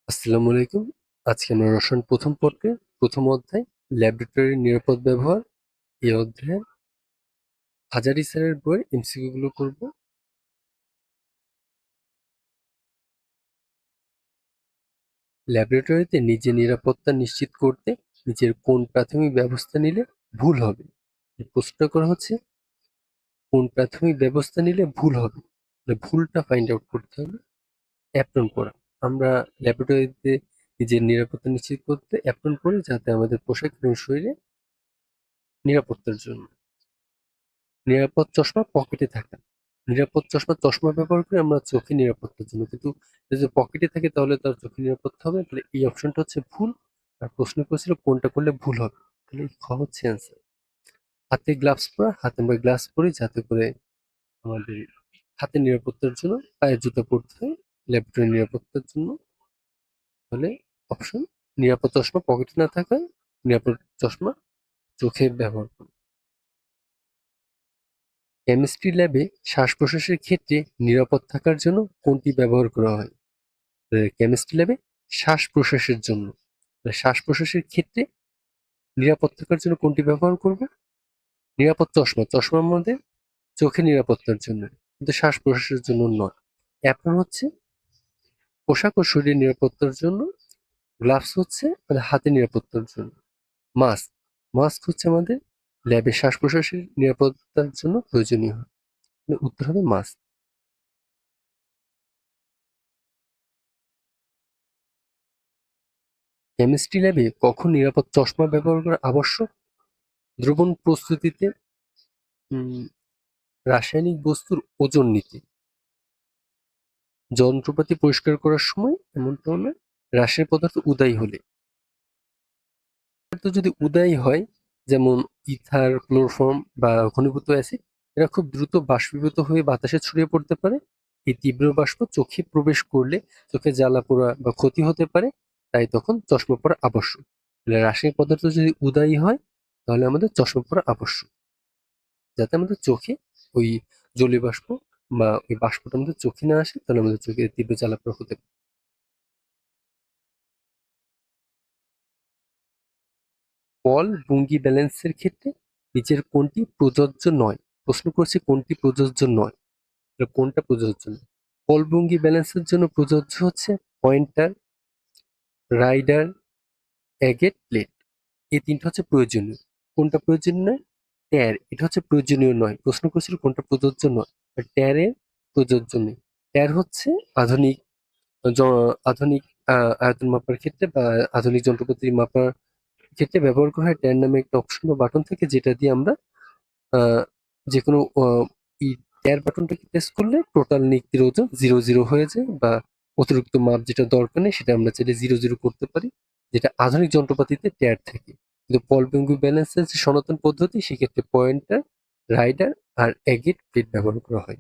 আসসালামু আলাইকুম। আজকে আমরা রসায়ন প্রথম পর্বে প্রথম অধ্যায় ল্যাবরেটরির নিরাপদ ব্যবহার এই অধ্যায়ে হাজারি স্যারের বইয়ের এমসিকিউ গুলো করব। ল্যাবরেটরিতে নিজের নিরাপত্তা নিশ্চিত করতে নিজের কোন প্রাথমিক ব্যবস্থা নিলে ভুল হবে? এই প্রশ্নটা করা হচ্ছে কোন প্রাথমিক ব্যবস্থা নিলে ভুল হবে, মানে ভুলটা ফাইন্ড আউট করতে হবে। অ্যাপ্রন পরা, আমরা ল্যাবরেটরিতে নিজের নিরাপত্তা নিশ্চিত করতে অ্যাপ্রন পরি যাতে আমাদের পোশাক এবং শরীরে নিরাপত্তার জন্য। নিরাপদ চশমা পকেটে থাকা। নিরাপদ চশমা চশমা ব্যবহার করি আমরা চোখে নিরাপত্তার জন্য। কিন্তু যদি পকেটে থাকে তাহলে তার চোখে নিরাপত্তা হবে। তাহলে এই অপশনটা হচ্ছে ভুল। আর প্রশ্ন করেছিল কোনটা করলে ভুল হবে। তাহলে খ হচ্ছে অ্যান্সার। হাতে গ্লাভস পরা, হাতে আমরা গ্লাভস পরি যাতে করে আমাদের হাতের নিরাপত্তার জন্য পায়ের জুতা পরতে হয় ল্যাবরেটরি নিরাপত্তার জন্য। তাহলে অপশন নিরাপদ চশমা পকেটে না থাকা, নিরাপদ চশমা চোখে ব্যবহার করা। কেমিস্ট্রি ল্যাবে শ্বাস-প্রশ্বাসের ক্ষেত্রে নিরাপদ থাকার জন্য কোনটি ব্যবহার করা হয়? কেমিস্ট্রি ল্যাবে শ্বাস-প্রশ্বাসের জন্য। শ্বাস-প্রশ্বাসের ক্ষেত্রে নিরাপদ থাকার জন্য কোনটি ব্যবহার করব? নিরাপদ চশমা। চশমা আমাদের চোখের নিরাপত্তার জন্য, কিন্তু শ্বাস-প্রশ্বাসের জন্য নয়। অ্যাপ্রন হচ্ছে পোশাক ও শরীরের নিরাপত্তার জন্য। গ্লাভস হচ্ছে আমাদের হাতের নিরাপত্তার জন্য। মাস্ক। মাস্ক হচ্ছে আমাদের ল্যাবে শ্বাস-প্রশ্বাসের নিরাপত্তার জন্য প্রয়োজনীয় হয়। উত্তর হবে মাস্ক। কেমিস্ট্রি ল্যাবে কখন নিরাপদ চশমা ব্যবহার করা আবশ্যক? দ্রবণ প্রস্তুতিতে, উম, রাসায়নিক বস্তুর ওজন নিতে, যন্ত্রপাতি পরিষ্কার করার সময়, এমনটা হলে রাসায়নিক পদার্থ উদাই হলে। পদার্থ যদি উদাই হয়, যেমন ইথার, ক্লোরোফর্ম বা ঘনীভূত অ্যাসিড, এরা খুব দ্রুত বাষ্পীভূত হয়ে বাতাসে ছড়িয়ে পড়তে পারে। এই তীব্র বাষ্প চোখে প্রবেশ করলে চোখে জ্বালা পোড়া বা ক্ষতি হতে পারে। তাই তখন চশমা পরা আবশ্যক। তাহলে রাসায়নিক পদার্থ যদি উদাই হয় তাহলে আমাদের চশমা পরা আবশ্যক, যাতে আমাদের চোখে ওই জলীয় বাষ্প বা ওই বাষ্পটা আমাদের চোখে না আসে, তাহলে আমাদের চোখে তীব্র জ্বালাপোড়া হতে পারে। বল ভঙ্গি ব্যালেন্সের ক্ষেত্রে নিচের কোনটি প্রযোজ্য নয়? প্রশ্ন করছি কোনটি প্রযোজ্য নয়, তাহলে কোনটা প্রযোজ্য নয়? বল ভঙ্গি ব্যালেন্সের জন্য প্রযোজ্য হচ্ছে পয়েন্টার, রাইডার, অ্যাগেট, প্লেট। এই তিনটা হচ্ছে প্রয়োজনীয়। কোনটা প্রয়োজনীয় নয়? ট্যার, এটা হচ্ছে প্রয়োজনীয় নয়। প্রশ্ন করছিল কোনটা প্রযোজ্য নয়, ট্যারের প্রযোজ্য নেই। ট্যার হচ্ছে আধুনিক আধুনিক আয়তন মাপার ক্ষেত্রে বা আধুনিক যন্ত্রপাতি মাপার ক্ষেত্রে ব্যবহার করা হয়। ট্যার নামে একটা অপশন বা বাটন থাকে যেটা দিয়ে আমরা আহ, যে কোনো এই ট্যার বাটনটাকে প্রেস করলে টোটাল নিক্তির ওজন 0 0 হয়ে যায়, বা অতিরিক্ত মাপ যেটা দরকার নেই সেটা আমরা চাইলে 0 0 করতে পারি, যেটা আধুনিক যন্ত্রপাতিতে ট্যার থাকে। কিন্তু পলভেঙ্গু ব্যালেন্সের যে সনাতন পদ্ধতি সেক্ষেত্রে পয়েন্টার, রাইডার আর এগেট প্লেট ব্যবহার করা হয়।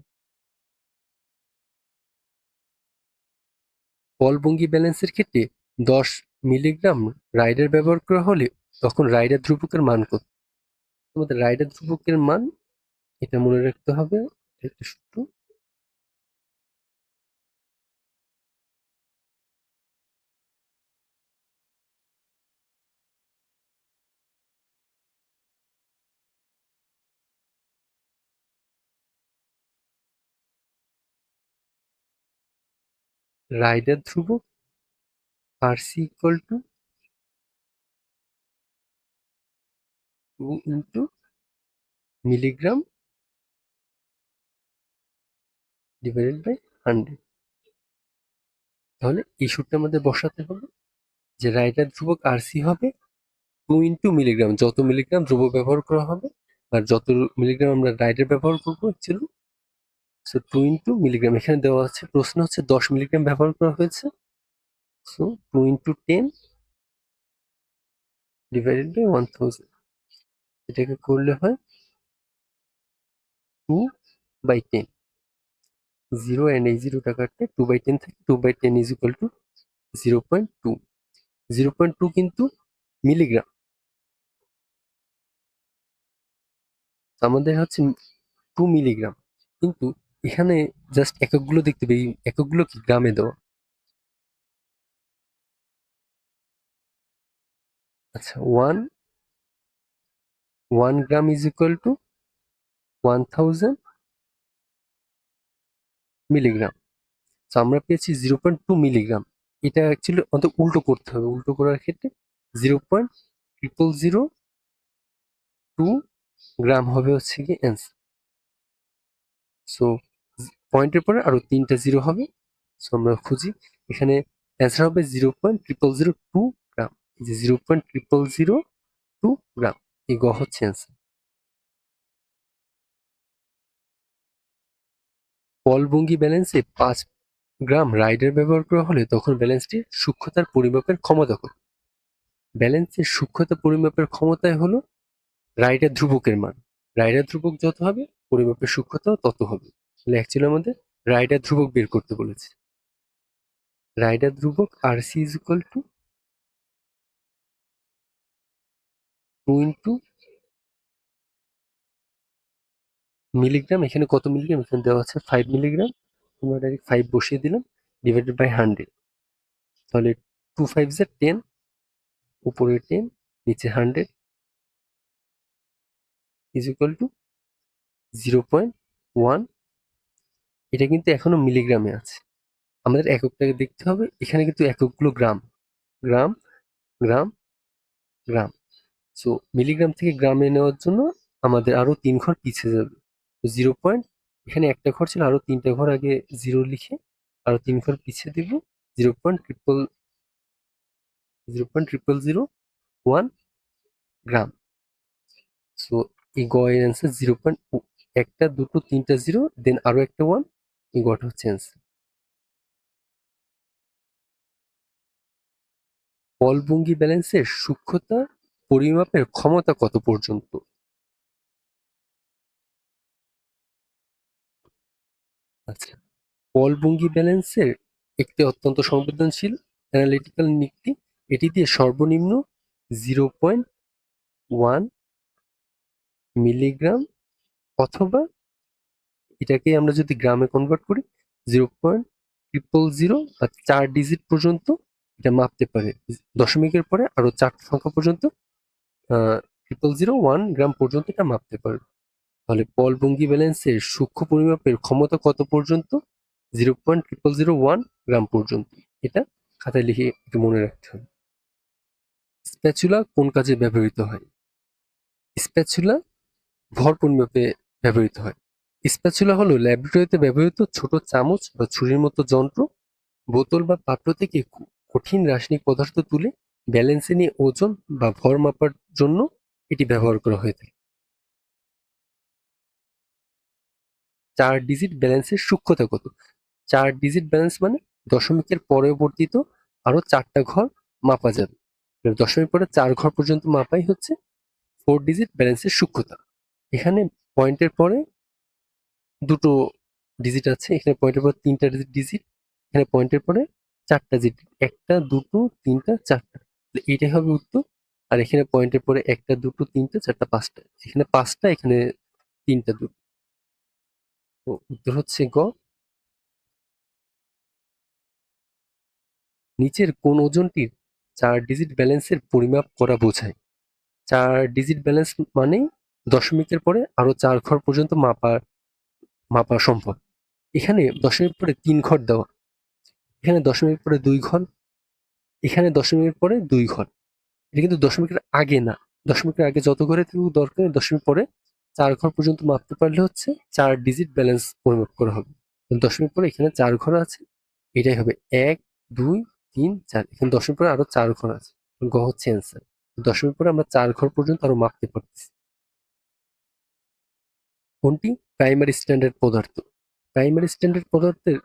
বলভঙ্গি ব্যালেন্সের ক্ষেত্রে 10 মিলিগ্রাম রাইডার ব্যবহার করা হলে তখন রাইডার ধ্রুবকের মান কত? আমাদের রাইডার ধ্রুবকের মান, এটা মনে রাখতে হবে, একটা সূত্র। রাইডার ধ্রুবক আর C equal to 2 × milligram divided by 100। তাহলে এই সূত্রটা আমাদের বসাতে হবে যে রাইডার ধ্রুবক আর সি হবে 2 × মিলিগ্রাম, যত মিলিগ্রাম ধ্রুবক ব্যবহার করা হবে আর যত মিলিগ্রাম আমরা রাইডার ব্যবহার করবো ছিল, সো 2 × মিলিগ্রাম। এখানে দেওয়া আছে, প্রশ্ন হচ্ছে 10 মিলিগ্রাম ব্যবহার করা হয়েছে, সো 2 × 10 ডিভাইডেড বাই 1000। এটাকে করলে হয় 2/10। 0 অ্যান্ড এই 0টা কাটলে 2/10 থাকে। 2/10 ইজ ইকুয়াল টু 0.2। 0.2 কিন্তু মিলিগ্রাম। আমাদের হচ্ছে 2 মিলিগ্রাম, কিন্তু এখানে জাস্ট এককগুলো দেখতে পাই, এই এককগুলো কি গ্রামে দেওয়া। আচ্ছা, 1 গ্রাম ইজ ইকুয়াল টু 1000 মিলিগ্রাম। তো আমরা পেয়েছি 0.2 মিলিগ্রাম। এটা অ্যাকচুয়ালি আমাদের উল্টো করতে হবে। উল্টো করার ক্ষেত্রে 0.0002 গ্রাম হবে হচ্ছে কি অ্যান্সার। সো পয়েন্টের পরে আরো 3টা জিরো হবে। সো আমরা খুঁজি, এখানে অ্যান্সার হবে 0.0002 গ্রাম। এই যে 0.0002 গ্রাম, এই গ হচ্ছে অ্যান্সার। পলভঙ্গি ব্যালেন্সে 5 গ্রাম রাইডার ব্যবহার করা হলে তখন ব্যালেন্সটির সূক্ষ্মতার পরিমাপের ক্ষমতা কত? ব্যালেন্সের সূক্ষ্মতা পরিমাপের ক্ষমতায় হলো রাইডার ধ্রুবকের মান। রাইডার ধ্রুবক যত হবে পরিমাপের সূক্ষ্মতাও তত হবে। তাহলে অ্যাকচুয়ালি আমাদের রাইডার ধ্রুবক বের করতে বলেছে। রাইডার ধ্রুবক RC is equal to 2 into milligram. এখানে কত মিলিগ্রাম? এখানে দেওয়া আছে 5 মিলিগ্রাম। আমরা ডাইরেক্ট 5 বসিয়ে দিলাম, ডিভাইডেড বাই 100। তাহলে 2 5 যা 10, উপরে 10 নিচে 100 ইজ ইকুয়াল টু 0.1। এটা কিন্তু এখনো মিলিগ্রামে আছে। আমাদের এককটাকে দেখতে হবে। এখানে কিন্তু এককগুলো গ্রাম, গ্রাম, গ্রাম, গ্রাম। সো মিলিগ্রাম থেকে গ্রামে নেওয়ার জন্য আমাদের আরো 3 ঘর পিছিয়ে যাবে। 0. এখানে একটা ঘর ছিল, আরো 3টা ঘর আগে জিরো লিখে আরো 3 ঘর পিছিয়ে দিব। 0.0001 গ্রাম। সো এই গ এর অ্যান্সার 0. একটা, দুটো, 3টা জিরো, দেন আরো একটা 1, এই গটা হচ্ছে অ্যান্সার। পলভঙ্গি ব্যালেন্সের সূক্ষ্মতা পরিমাপের ক্ষমতা কত পর্যন্ত? আচ্ছা, পলভঙ্গি ব্যালেন্সের একটি অত্যন্ত সংবেদনশীল অ্যানালিটিক্যাল নীতি। এটি দিয়ে সর্বনিম্ন 0.1 মিলিগ্রাম অথবা এটাকে আমরা যদি গ্রামে কনভার্ট করি 0.000 বা 4 ডিজিট পর্যন্ত এটা মাপতে পারে। দশমিকের পরে আরো 4 সংখ্যা পর্যন্ত 0.001 গ্রাম পর্যন্ত এটা মাপতে পারে। তাহলে পলভঙ্গি ব্যালেন্সের সূক্ষ্ম পরিমাপের ক্ষমতা কত পর্যন্ত? 0.001 গ্রাম পর্যন্ত। এটা খাতায় লিখে একটু মনে রাখতে হবে। স্প্যাচুলা কোন কাজে ব্যবহৃত হয়? স্প্যাচুলা ভর পরিমাপে ব্যবহৃত হয়। স্প্যাচুলা হলো ল্যাবরেটরিতে ব্যবহৃত ছোট চামচ বা ছুরির মতো যন্ত্র। বোতল বা পাত্র থেকে কঠিন রাসায়নিক পদার্থ তুলে ব্যালেন্সে নিয়ে ওজন বা ভর মাপার জন্য এটি ব্যবহার করা হয়ে থাকে। 4 ডিজিট ব্যালেন্সের সূক্ষ্মতা কত? 4 ডিজিট ব্যালেন্স মানে দশমিকের পরবর্তীত আরো 4টা ঘর মাপা যাবে। দশমিক পরে 4 ঘর পর্যন্ত মাপাই হচ্ছে 4 ডিজিট ব্যালেন্সের সূক্ষ্মতা। এখানে পয়েন্টের পরে দুটো ডিজিট আছে, এখানে পয়েন্টের পরে 3টা ডিজিট, এখানে পয়েন্টের পরে 4টা ডিজিট, একটা, দুটো, 3টা, 4টা। এইটাই হবে উত্তর। আর এখানে পয়েন্টের পরে একটা, দুটো, 3টা, 4টা, 5টা, এখানে 5টা, এখানে 3টা, দুটো। তো উত্তর হচ্ছে গ। নিচের কোন ওজনটির 4 ডিজিট ব্যালেন্সের পরিমাপ করা বোঝায়? 4 ডিজিট ব্যালেন্স মানেই দশমিকের পরে আরো 4 ঘর পর্যন্ত মাপা মাপা সম্ভব। এখানে দশমিক পরে 3 ঘর দেওয়া, এখানে দশমিক পরে 2 ঘর, এখানে দশমিকের পরে 2 ঘর। এটা কিন্তু দশমিকের আগে না। দশমিকের আগে যত ঘরে থাকুক দরকার নেই, দশমিক পরে 4 ঘর পর্যন্ত মাপতে পারলে হচ্ছে 4 ডিজিট ব্যালেন্স পরিমাপ করা হবে। দশমিক পরে এখানে 4 ঘর আছে, এটাই হবে 1, 2, 3, 4। এখানে দশমিক পরে আরো 4 ঘর আছে, গ হচ্ছে অ্যান্সার। দশমিক পরে আমরা 4 ঘর পর্যন্ত আরো মাপতে পারতেছি। কোনটি প্রাইমারি স্ট্যান্ডার্ড পদার্থ? প্রাইমারি স্ট্যান্ডার্ড পদার্থের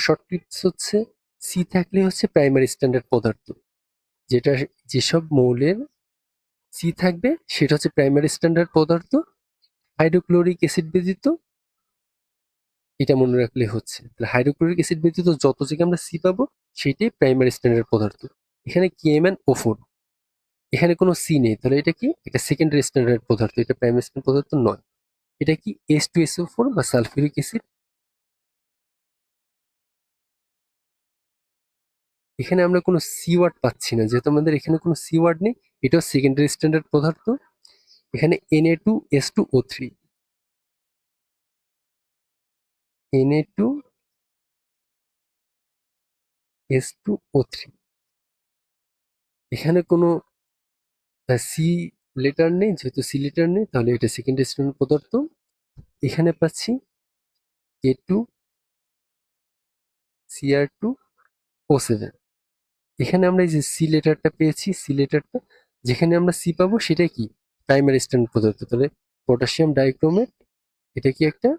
শর্ট টিপস হচ্ছে সি থাকলে হচ্ছে প্রাইমারি স্ট্যান্ডার্ড পদার্থ। যেটা যেসব মৌলের সি থাকবে সেটা হচ্ছে প্রাইমারি স্ট্যান্ডার্ড পদার্থ। হাইড্রোক্লোরিক অ্যাসিড ব্যতীত, এটা মনে রাখলে হচ্ছে। তাহলে হাইড্রোক্লোরিক অ্যাসিড ব্যতীত যত জায়গায় আমরা সি পাবো সেটাই প্রাইমারি স্ট্যান্ডার্ড পদার্থ। এখানে KMnO4, এখানে কোনো সি নেই, তাহলে এটা কি? এটা সেকেন্ডারি স্ট্যান্ডার্ড পদার্থ, এটা প্রাইমারি স্ট্যান্ডার্ড পদার্থ নয়। এটা কি H2SO4 বা সালফিউরিক অ্যাসিড? এখানে আমরা কোনো সি ওয়ার্ড পাচ্ছি না, যেহেতু আমাদের এখানে কোনো সি ওয়ার্ড নেই। এটাও সেকেন্ডারি স্ট্যান্ডার্ড পদার্থ। এখানে Na2S2O3, Na2S2O3, এখানে কোনো সি লেটার নেই, যেহেতু সি লেটার নেই তাহলে এটা সেকেন্ডারি স্ট্যান্ডার্ড পদার্থ। এখানে পাচ্ছি K2Cr2O7। এখানে আমরা এই যে সি লেটারটা পেয়েছি, সি লেটারটা যেখানে আমরা সি পাবো সেটা কি প্রাইমারি স্ট্যান্ডার্ড পদার্থ। তাহলে পটাশিয়াম ডাইক্রোমেট এটা কি একটা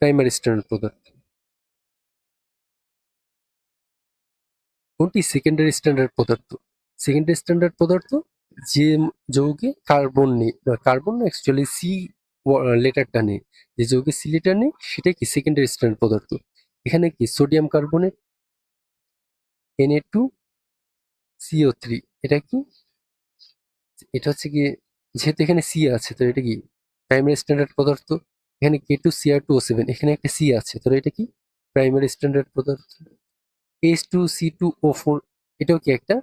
প্রাইমারি স্ট্যান্ডার্ড পদার্থ। কোনটি সেকেন্ডারি স্ট্যান্ডার্ড পদার্থ? সেকেন্ডারি স্ট্যান্ডার্ড পদার্থ যে যৌগে কার্বন নেই, কার্বন না অ্যাকচুয়ালি সি লেটারটা নেই, যে যৌগে সি লেটার নেই সেটা কি সেকেন্ডারি স্ট্যান্ডার্ড পদার্থ। এখানে কি সোডিয়াম কার্বনেট Na2CO3, এটা কি, এটা হচ্ছে কি, যেহেতু এখানে সি আছে তো এটা কি প্রাইমারি স্ট্যান্ডার্ড পদার্থ। এখানে K2Cr2O7, এখানে একটা সি আছে তো এটা কি প্রাইমারি স্ট্যান্ডার্ড পদার্থ। H2C2O4, এটাও কি একটা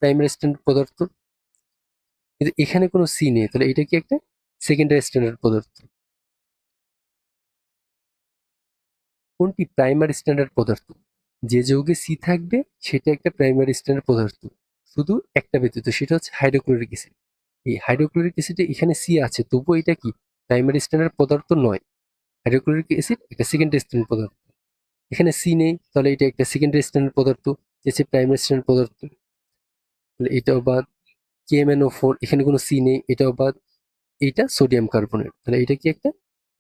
প্রাইমারি স্ট্যান্ডার্ড পদার্থ। কিন্তু এখানে কোনো সি নেই, তাহলে এটা কি একটা সেকেন্ডারি স্ট্যান্ডার্ড পদার্থ। কোনটি প্রাইমারি স্ট্যান্ডার্ড পদার্থ? যে যৌগে সি থাকবে সেটা একটা প্রাইমারি স্ট্যান্ডার্ড পদার্থ, শুধু একটা ব্যতীত, সেটা হচ্ছে হাইড্রোক্লোরিক অ্যাসিড। এই হাইড্রোক্লোরিক অ্যাসিডে এখানে সি আছে তবুও এটা কি প্রাইমারি স্ট্যান্ডার্ড পদার্থ নয়। হাইড্রোক্লোরিক অ্যাসিড একটা সেকেন্ডারি স্ট্যান্ডার্ড পদার্থ। এখানে সি নেই তাহলে এটা একটা সেকেন্ডারি স্ট্যান্ডার্ড পদার্থ, যে প্রাইমারি স্ট্যান্ডার্ড পদার্থ। তাহলে এটাও বাদ। KMnO4, এখানে কোনো সি নেই, এটাও বাদ। এইটা সোডিয়াম কার্বনেট, তাহলে এটা কি একটা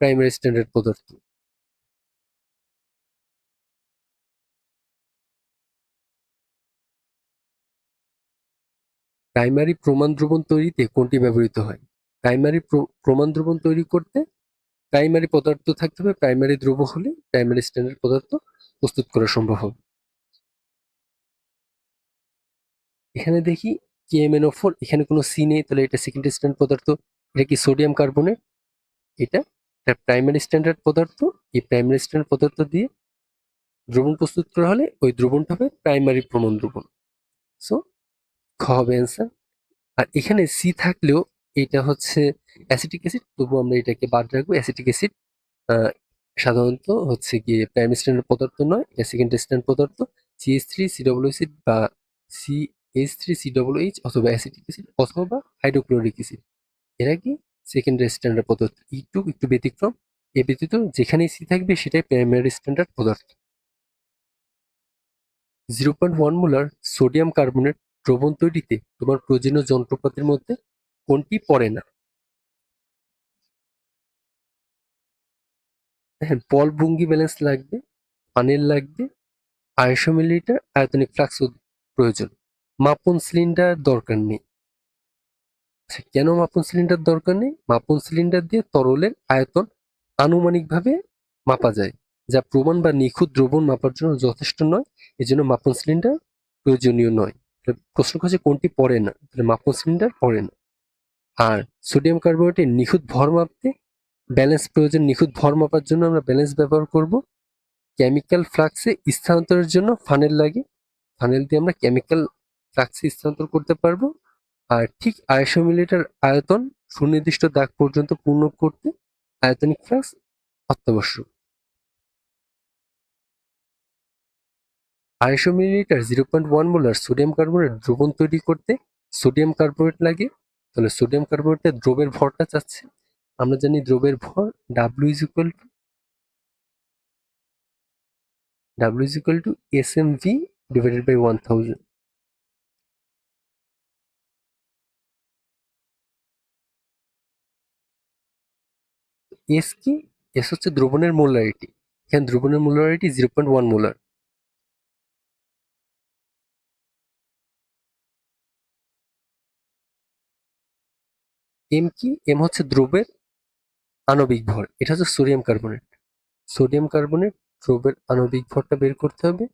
প্রাইমারি স্ট্যান্ডার্ড পদার্থ। প্রাইমারি প্রমাণ দ্রবণ তৈরিতে কোনটি ব্যবহৃত হয়? প্রাইমারি প্রমাণ দ্রবণ তৈরি করতে প্রাইমারি পদার্থ থাকতে হবে, প্রাইমারি দ্রব্য হলে প্রাইমারি স্ট্যান্ডার্ড পদার্থ প্রস্তুত করা সম্ভব হবে। এখানে দেখি KMnO4, এখানে কোনো সি নেই তাহলে এটা সেকেন্ডারি স্ট্যান্ডার্ড পদার্থ। এটা কি সোডিয়াম কার্বনেট, এটা একটা প্রাইমারি স্ট্যান্ডার্ড পদার্থ। এই প্রাইমারি স্ট্যান্ডার্ড পদার্থ দিয়ে দ্রবণ প্রস্তুত করা হলে ওই দ্রবণটা হবে প্রাইমারি প্রমাণ দ্রবণ। সো খ হবে অ্যান্সার। আর এখানে সি থাকলেও এটা হচ্ছে অ্যাসিটিক অ্যাসিড, তবু আমরা এটাকে বাদ রাখবো। অ্যাসিটিক অ্যাসিড সাধারণত হচ্ছে গিয়ে প্রাইমারি স্ট্যান্ডার্ড পদার্থ নয়, এটা সেকেন্ডারি স্ট্যান্ডার্ড পদার্থ। CH3COO বা CH3COOH অথবা অ্যাসিটিক অ্যাসিড অথবা হাইড্রোক্লোরিক অ্যাসিড, এরা কি সেকেন্ডারি স্ট্যান্ডার্ড পদার্থ। একটু ব্যতিক্রম, এ ব্যতীত যেখানেই সি থাকবে সেটাই প্রাইমারি স্ট্যান্ডার্ড পদার্থ। 0.1 মোলার সোডিয়াম কার্বনেট দ্রবণ তৈরিতে তোমার প্রয়োজনীয় যন্ত্রপাতির মধ্যে কোনটি পড়ে না? হ্যাঁ, বল ভঙ্গি ব্যালেন্স লাগবে, পানির লাগবে, 250 মিলিলিটার আয়তনিক ফ্লাক্স প্রয়োজন। মাপন সিলিন্ডার দরকার নেই। আচ্ছা, কেন মাপন সিলিন্ডার দরকার নেই? মাপন সিলিন্ডার দিয়ে তরলের আয়তন আনুমানিকভাবে মাপা যায়, যা প্রমাণ বা নিখুঁত দ্রবণ মাপার জন্য যথেষ্ট নয়। এজন্য মাপন সিলিন্ডার প্রয়োজনীয় নয়। প্রশ্ন হচ্ছে কোনটি পড়ে না, তাহলে মাপন সিলিন্ডার পড়ে না। আর সোডিয়াম কার্বনেটের নিখুঁত ভর মাপতে ব্যালেন্স প্রয়োজন। নিখুঁত ভর মাপার জন্য আমরা ব্যালেন্স ব্যবহার করব। কেমিক্যাল ফ্লাক্সে স্থানান্তরের জন্য ফানেল লাগে, ফানেল দিয়ে আমরা কেমিক্যাল ফ্লাক্সে স্থানান্তর করতে পারবো। আর ঠিক 250 মিলিলিটার আয়তন সুনির্দিষ্ট দাগ পর্যন্ত পূর্ণ করতে আয়তনিক ফ্লাক্স অত্যাবশ্যক। 250 মিলিলিটার 0.1 মোলার সোডিয়াম কার্বনেট দ্রবণ তৈরি করতে সোডিয়াম কার্বনেট লাগে। তাহলে সোডিয়াম কার্বনেটের দ্রবের ভরটা চাচ্ছে। আমরা জানি দ্রবের ভর W SMV divided by 1000। S কি? এস হচ্ছে দ্রবণের মোলারিটি। এখানে দ্রবণের মোলারিটি 0.1 মোলার। এম কি? এম হচ্ছে দ্রবের আণবিক ভর, এটা হচ্ছে সোডিয়াম কার্বনেট। সোডিয়াম কার্বনেট দ্রবের আণবিক ভরটা বের করতে হবে।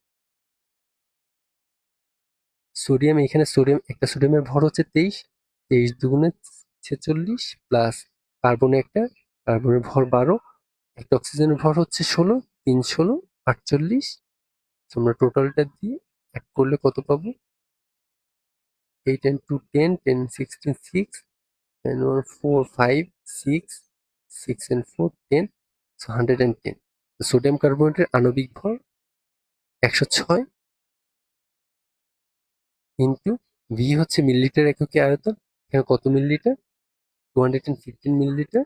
সোডিয়াম, এখানে সোডিয়াম, একটা সোডিয়ামের ভর হচ্ছে 23, 23 দুগুণে 46 প্লাস কার্বনে একটা, কার্বনের ভর 12, একটা অক্সিজেনের ভর হচ্ছে 16, 3 16 48, আমরা টোটালটা দিয়ে অ্যাড করলে কত পাবো? 8 and 2 10, 10 16 6 and 1 4 5 6 6 and 4 10, so 110. Sodium কার্বনেটের আণবিক ভর 106 ইন্টু ভি হচ্ছে মিলিলিটার এককে আয়তন, এখানে কত মিলিলিটার? 215 millilitre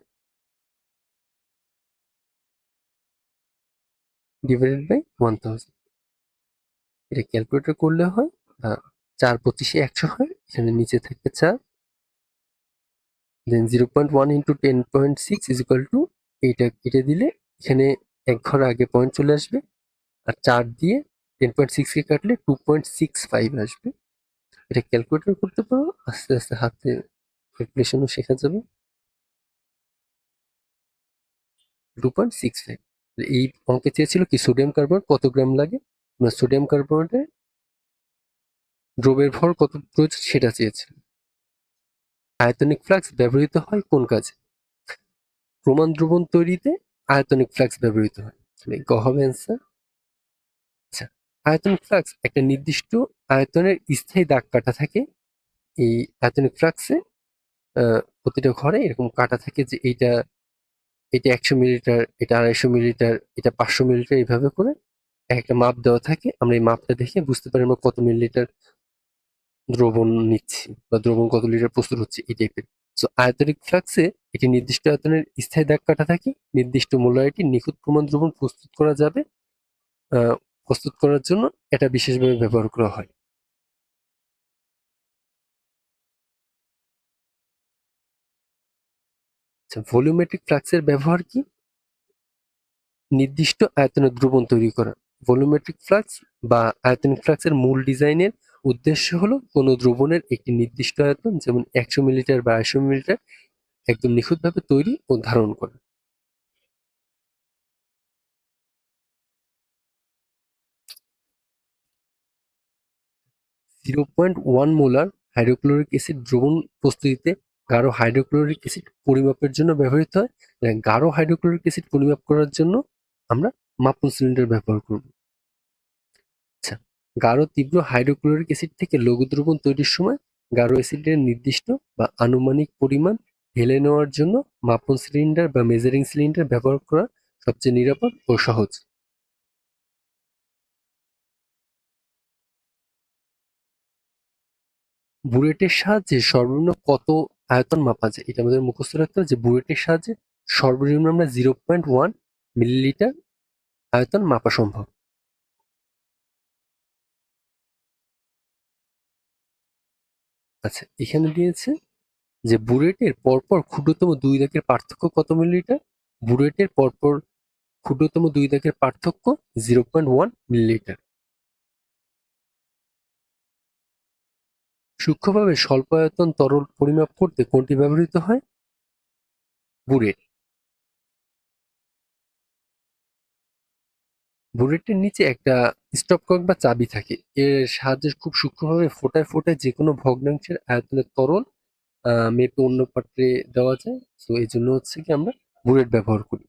divided by 1000। এটা ক্যালকুলেটর করলে হয় 4 25 100 হয়, এখানে নিচে থাকবে 4, দেন 0.1 ইন্টু 10.6 ইজ ইকুয়াল টু এটা দিলে এখানে এক ঘর আগে পয়েন্ট চলে আসবে, আর 4 দিয়ে 10.6 কে কাটলে 2.65 আসবে। এটা ক্যালকুলেটর করতে পারো, আস্তে আস্তে হাতে ক্যালকুলেশনও শেখা যাবে। 2.65। এই অঙ্কে চেয়েছিল কি সোডিয়াম কার্বনেট কত গ্রাম লাগে, আমরা সোডিয়াম কার্বনেটের দ্রবের ভর কত প্রয়োজন সেটা চেয়েছিল। আয়তনিক ফ্লাক্স ব্যবহৃত হয় কোন কাজে? প্রমাণ দ্রবণ তৈরিতে আয়তনিক ফ্লাক্স ব্যবহৃত হয়, গ হবে অ্যান্সার। আচ্ছা, আয়তনিক ফ্লাক্স একটা নির্দিষ্ট আয়তনের স্থায়ী দাগ কাটা থাকে। এই আয়তনিক ফ্লাক্সে প্রতিটা ঘরে এরকম কাটা থাকে যে এইটা এটা 100 মিলিলিটার, এটা 250 মিলিলিটার, এটা 500 মিলিলিটার, এইভাবে করে একটা মাপ দেওয়া থাকে। আমরা এই মাপটা দেখে বুঝতে পারি আমরা কত মিলিলিটার দ্রবণ নিচ্ছি বা দ্রবণ কত লিটার প্রস্তুত হচ্ছে, এই টাইপের। সো আয়তনিক ফ্লাক্সে এটি নির্দিষ্ট আয়তনের স্থায়ী দাগ কাটা থাকে। নির্দিষ্ট মূল্যায়নটি নিখুঁত প্রমাণ দ্রবণ প্রস্তুত করা যাবে, প্রস্তুত করার জন্য এটা বিশেষভাবে ব্যবহার করা হয়। আচ্ছা, ভলিউমেট্রিক ফ্লাক্সের ব্যবহার কি? নির্দিষ্ট আয়তনের দ্রবণ তৈরি করা। ভলিউমেট্রিক ফ্লাক্স বা আয়তনিক ফ্লাক্সের মূল ডিজাইনের উদ্দেশ্য হলো কোনো দ্রবণের একটি নির্দিষ্ট আয়তন, যেমন 100 মিলিলিটার বা 250 মিলিলিটার, একদম নিখুঁতভাবে তৈরি ও ধারণ করা। 0.1 মোলার হাইড্রোক্লোরিক অ্যাসিড দ্রবণ প্রস্তুতিতে গাঢ় হাইড্রোক্লোরিক অ্যাসিড পরিমাপের জন্য ব্যবহৃত হয়। গাঢ় হাইড্রোক্লোরিক অ্যাসিড পরিমাপ করার জন্য আমরা মাপন সিলিন্ডার ব্যবহার করব। আচ্ছা, গাঢ় তীব্র হাইড্রোক্লোরিক অ্যাসিড থেকে লঘু দ্রবণ তৈরির সময় গাঢ় অ্যাসিডের নির্দিষ্ট বা আনুমানিক পরিমাণ ঢেলে নেওয়ার জন্য মাপন সিলিন্ডার বা মেজারিং সিলিন্ডার ব্যবহার করা সবচেয়ে নিরাপদ ও সহজ। বুলেটের সাহায্যে সর্বনিম্ন কত আয়তন মাপা যায়? এটা আমাদের মুখস্থ রাখতে হবে যে বুলেটের সাহায্যে সর্বনিম্ন আমরা 0.1 মিলিলিটার আয়তন মাপা সম্ভব। আচ্ছা, এখানে দিয়েছে যে বুলেটের পরপর ক্ষুদ্রতম দুই দাগের পার্থক্য কত মিলিলিটার? বুলেটের পরপর ক্ষুদ্রতম দুই দাগের পার্থক্য 0.1 মিলিলিটার। সূক্ষ্মভাবে স্বল্প আয়তন তরল পরিমাপ করতে কোনটি ব্যবহৃত হয়? বুলেট। বুলেটের নিচে একটা স্টপকক বা চাবি থাকে, এর সাহায্যে খুব সূক্ষ্মভাবে ফোটায় ফোটায় যে কোনো ভগ্নাংশের আয়তনের তরল মেপে অন্য পাত্রে দেওয়া যায়। সো এই জন্য হচ্ছে কি আমরা বুলেট ব্যবহার করি।